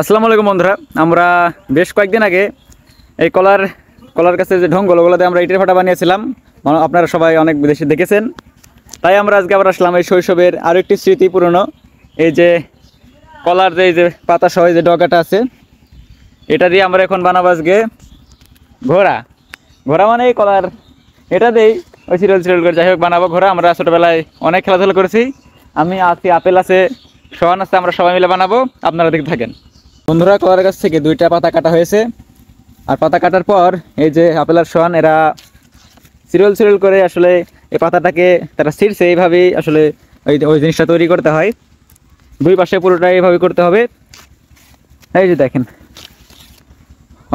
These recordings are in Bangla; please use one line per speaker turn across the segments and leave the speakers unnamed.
আসসালামু আলাইকুম বন্ধুরা, আমরা বেশ কয়েকদিন আগে এই কলার কাছে যে ঢঙ্গল ওগুলোতে আমরা ইটের ভাটা বানিয়েছিলাম। আপনারা সবাই অনেক বিদেশে দেখেছেন, তাই আমরা আজকে আবার আসলাম এই শৈশবের আরও একটি স্মৃতি পুরনো। এই যে কলার যে এই যে পাতা সহ যে ডগাটা আছে, এটা দিয়ে আমরা এখন বানাবো আজকে ঘোড়া। ঘোড়া মানে এই কলার এটা দিয়েই ওই সিরিয়াল করে যাই হোক বানাবো ঘোড়া। আমরা ছোটোবেলায় অনেক খেলাধুলা করেছি, আমি আছি, আপেল আছে, সোহান আছে, আমরা সবাই মিলে বানাবো, আপনারা দেখতে থাকেন। বন্ধুরা, কলার গাছ থেকে দুইটা পাতা কাটা হয়েছে, আর পাতা কাটার পর এই যে আপেল আর সোহান এরা সিরিয়াল করে আসলে এই পাতাটাকে তারা ছিঁড়ছে। এইভাবেই আসলে ওই জিনিসটা তৈরি করতে হয়, দুই পাশে পুরোটাই এইভাবে করতে হবে। এই যে দেখেন,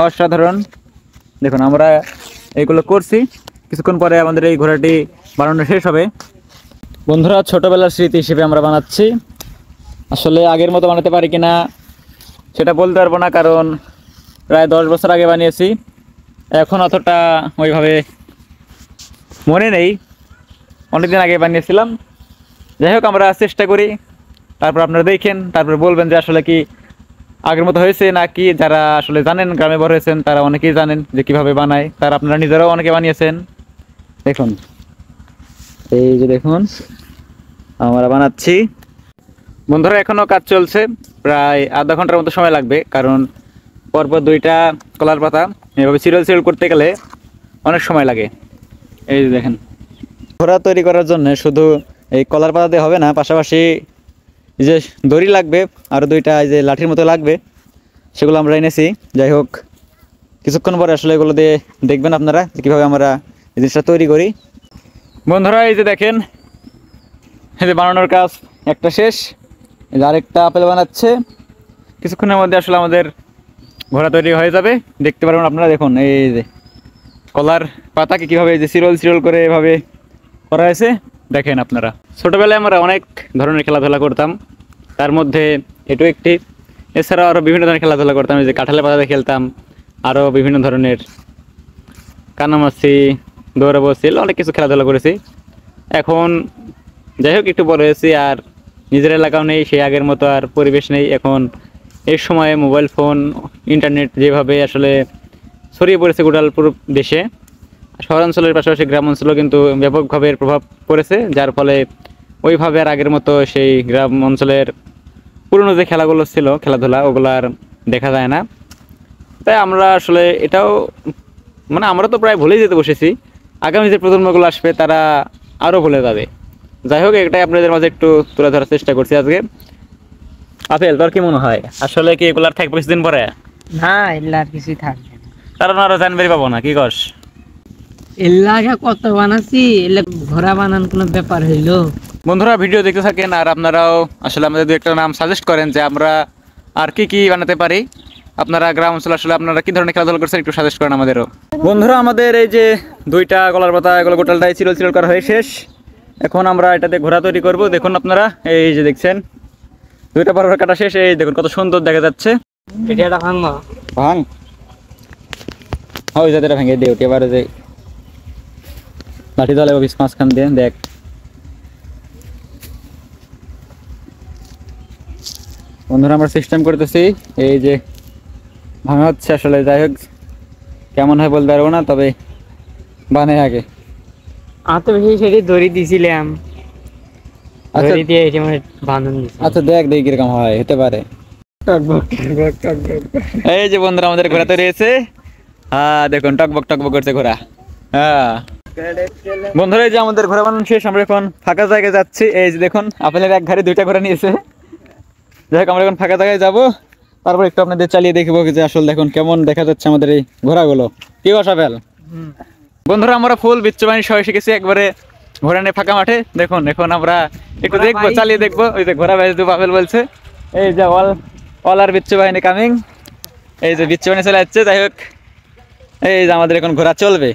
অসাধারণ। দেখুন আমরা এইগুলো করছি, কিছুক্ষণ পরে আমাদের এই ঘোড়াটি বানানো শেষ হবে। বন্ধুরা, ছোটোবেলার স্মৃতি হিসেবে আমরা বানাচ্ছি, আসলে আগের মতো বানাতে পারি কিনা সেটা বলতে পারবো না, কারণ প্রায় 10 বছর আগে বানিয়েছি, এখন অতটা ওইভাবে মনে নেই, অনেকদিন আগে বানিয়েছিলাম। যাই হোক, আমরা চেষ্টা করি, তারপর আপনারা দেখেন, তারপর বলবেন যে আসলে কি আগের মতো হয়েছে নাকি। যারা আসলে জানেন, গ্রামে বড় হয়েছেন, তারা অনেকেই জানেন যে কীভাবে বানায়, তারা আপনারা নিজেরাও অনেকে বানিয়েছেন। দেখুন, এই যে দেখুন আমরা বানাচ্ছি। বন্ধুরা, এখনও কাজ চলছে, প্রায় আধা ঘন্টার মতো সময় লাগবে, কারণ পরপর দুইটা কলার পাতা এভাবে সিরিয়াল করতে গেলে অনেক সময় লাগে। এই যে দেখেন, ঘোড়া তৈরি করার জন্য শুধু এই কলার পাতা দিয়ে হবে না, পাশাপাশি যে দড়ি লাগবে, আরও দুইটা এই যে লাঠির মতো লাগবে, সেগুলো আমরা এনেছি। যাই হোক, কিছুক্ষণ পরে আসলে এগুলো দিয়ে দেখবেন আপনারা কীভাবে আমরা এই জিনিসটা তৈরি করি। বন্ধুরা, এই যে দেখেন, এই যে বানানোর কাজ একটা শেষ, এই যে আরেকটা আপেল বানাচ্ছে, কিছুক্ষণের মধ্যে আসলে আমাদের ঘোড়া তৈরি হয়ে যাবে, দেখতে পারবেন আপনারা। দেখুন এই যে কলার পাতাকে কীভাবে যে সিরিয়াল করে এভাবে করা হয়েছে, দেখেন আপনারা। ছোটোবেলায় আমরা অনেক ধরনের খেলাধুলা করতাম, তার মধ্যে এটাও একটি। এছাড়াও আরও বিভিন্ন ধরনের খেলাধুলা করতাম, এই যে কাঁঠালের পাতাতে খেলতাম, আরও বিভিন্ন ধরনের কানামাছি, দৌড়াবো, অনেক কিছু খেলাধুলা করেছি। এখন যাই হোক, একটু বড় হয়েছি, আর নিজের এলাকাও নেই, সেই আগের মতো আর পরিবেশ নেই। এখন এই সময়ে মোবাইল ফোন, ইন্টারনেট যেভাবে আসলে ছড়িয়ে পড়েছে গোটাল পুরো দেশে, শহরাঞ্চলের পাশাপাশি গ্রাম অঞ্চলেও কিন্তু ব্যাপকভাবে প্রভাব পড়েছে, যার ফলে ওইভাবে আর আগের মতো সেই গ্রাম অঞ্চলের পুরনো যে খেলাগুলো ছিল, খেলাধুলা, ওগুলো আর দেখা যায় না। তাই আমরা আসলে এটাও মানে আমরা তো প্রায় ভুলেই যেতে বসেছি, আগামী যে প্রজন্মগুলো আসবে তারা আরও ভুলে যাবে। যাই হোক, এটাই আপনাদের মাঝে একটু তুলে ধরার চেষ্টা করছি আজকে। আপেল, তোর কি মনে হয় আসলে কি এগুলো আর থাকবে কিছুদিন পরে?
না, এগুলা আর কিছুই থাকবে না,
কারণ আরো জানবারই পাবো না, কি কস?
এগুলা কত বানাচ্ছি, এগুলা ঘোড়া বানান কোনো ব্যাপার হইলো?
বন্ধুরা, ভিডিও দেখতে থাকেন, আর আপনারাও আসলে আমাদের দু একটা নাম সাজেস্ট করেন যে আমরা আর কি কি বানাতে পারি। আপনারা গ্রাম অঞ্চলে আসলে আপনারা কি ধরনের খেলাধুলা করছেন একটু সাজেস্ট করেন আমাদেরও। বন্ধুরা, আমাদের এই যে দুইটা কলার পাতা, এগুলো গোটালটাই সিরিয়াল করা হয়ে শেষ। এখন আমরা এটাতে ঘোড়া তৈরি করব। দেখুন আপনারা, এই যে দেখছেন দুইটা বরাবর কাটা শেষ। এই দেখুন কত সুন্দর দেখা যাচ্ছে।
এটা ভাঙবো,
ভাঙ ওই যাতে ভেঙে দিয়ে উঠে এবারে যে লাঠি দলে অফিস মাঝখান দিয়ে দেখ। বন্ধুরা, আমরা সিস্টেম করতেছি, এই যে ভাঙা হচ্ছে আসলে। যাই হোক, কেমন হয় বলতে পারবো না, তবে বানে আগে
তো বেশি সেটি দড়ি দিছিলাম,
আচ্ছা
দড়ি দিয়ে এটি মানে বাঁধন দিছি।
আচ্ছা, দেখ দেখি কিরকম হয়, হতে পারে। এই যে বন্ধুরা, আমাদের ঘোড়া তৈরি হয়েছে। হ্যাঁ দেখুন, টকবক করছে ঘোড়া। হ্যাঁ বন্ধুরা, এই যে আমাদের ঘোড়া বানানো শেষ, আমরা এখন ফাঁকা জায়গায় যাচ্ছি। এই যে দেখুন, আপনাদের এক ঘাড়ে দুইটা ঘোড়া নিয়েছে। যাই হোক, আমরা এখন ফাঁকা জায়গায় যাবো, তারপর একটু আপনাদের চালিয়ে দেখবো যে আসলে দেখুন কেমন দেখা যাচ্ছে আমাদের এই ঘোড়াগুলো। কি বসাবেল? বন্ধুরা, আমরা ফুল বিচ্ছু বাহিনী সবাই শিখেছি একবারে ঘোড়া নিয়ে ফাঁকা মাঠে। দেখুন এখন আমরা একটু দেখবো, চালিয়ে দেখবো। ওই যে ঘোড়া বাইজ দেবো আপেল বলছে। এই যে অল আর বিচ্ছু বাহিনী কামিং, এই যে বিচ্ছু বাহিনী চলে যাচ্ছে। যাই হোক, এই যে আমাদের এখন ঘোড়া চলবে।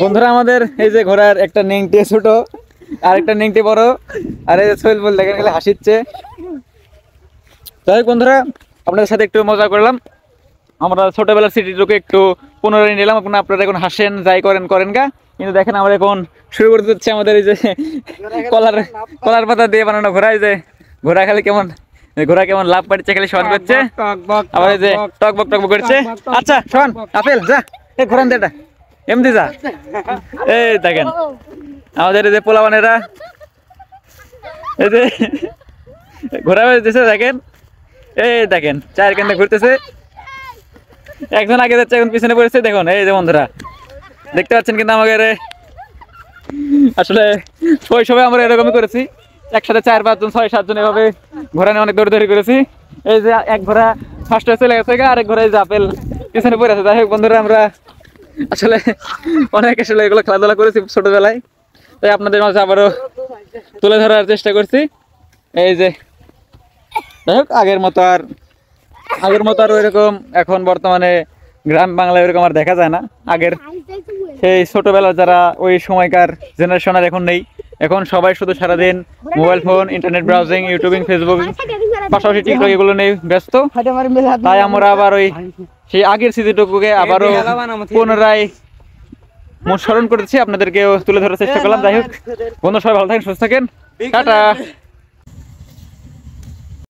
বন্ধুরা, আমাদের এই যে ঘোড়ার একটা নেংটি ছোট আর একটা নেংটি বড়, আর এই যে সোহেল বল দেখেন গেলে হাসিচ্ছে। যাই হোক বন্ধুরা, আপনাদের সাথে একটু মজা করলাম, আমরা ছোটবেলার স্মৃতিটুকু একটু পুনরায় নিলাম। আপনারা এখন হাসেন, যাই করেন গা, কিন্তু দেখেন আমরা এখন শুরু করতে যাচ্ছি আমাদের এই যে কলার পাতা দিয়ে বানানো ঘোড়া। এই যে ঘোড়া খালি কেমন এই ঘোড়া কেমন লাভ পাড়ছে খালি শোয়ান করছে,
টক বক
আবার এই যে টক বক করছে। আচ্ছা শোন আপেল যা, এই ঘোরান দে এটা, এমনি যা। এই দেখেন আমাদের এই যে পোলাবানেরা এই যে ঘোরা দিতেছে দেখেন, এই দেখেন চায়ের কেন্দ্রে ঘুরতেছে, একজন আগে যাচ্ছে এখন পিছনে পড়েছে। দেখুন এই যে বন্ধুরা দেখতে পাচ্ছেন, কিন্তু আমাদের আসলে শৈশবে আমরা এরকমই করেছি, একসাথে 4-5 জন 6-7 জন এভাবে ঘোরা নিয়ে অনেক দৌড়াদৌড়ি করেছি। এই যে এক ঘোড়া ফার্স্ট হয়ে চলে গেছে, আরেক ঘোড়া এই যে আপেল পিছনে পড়ে আছে। যাই হোক বন্ধুরা, আমরা আসলে অনেক আসলে এগুলো খেলাধুলা করেছি ছোটবেলায়, তাই আপনাদের মাঝে আবারও তুলে ধরার চেষ্টা করছি। এই যে যাই হোক আগের মতো আর ওইরকম এখন বর্তমানে গ্রাম বাংলায় ওইরকম আর দেখা যায় না। আগের সেই ছোটবেলার যারা ওই সময়কার জেনারেশন আর এখন নেই, এখন সবাই শুধু সারাদিন mobile phone, internet browsing, YouTubing, Facebook, পাশাপাশি টিকটক এগুলো নিয়ে ব্যস্ত। তাই আমরা আবার ওই সেই আগের স্মৃতিটুকুকে আবারও পুনরায় স্মরণ করেছি, আপনাদেরকেও তুলে ধরার চেষ্টা করলাম। যাই হোক বন্ধু, সবাই ভালো থাকেন, সুস্থ থাকেন, টাটা।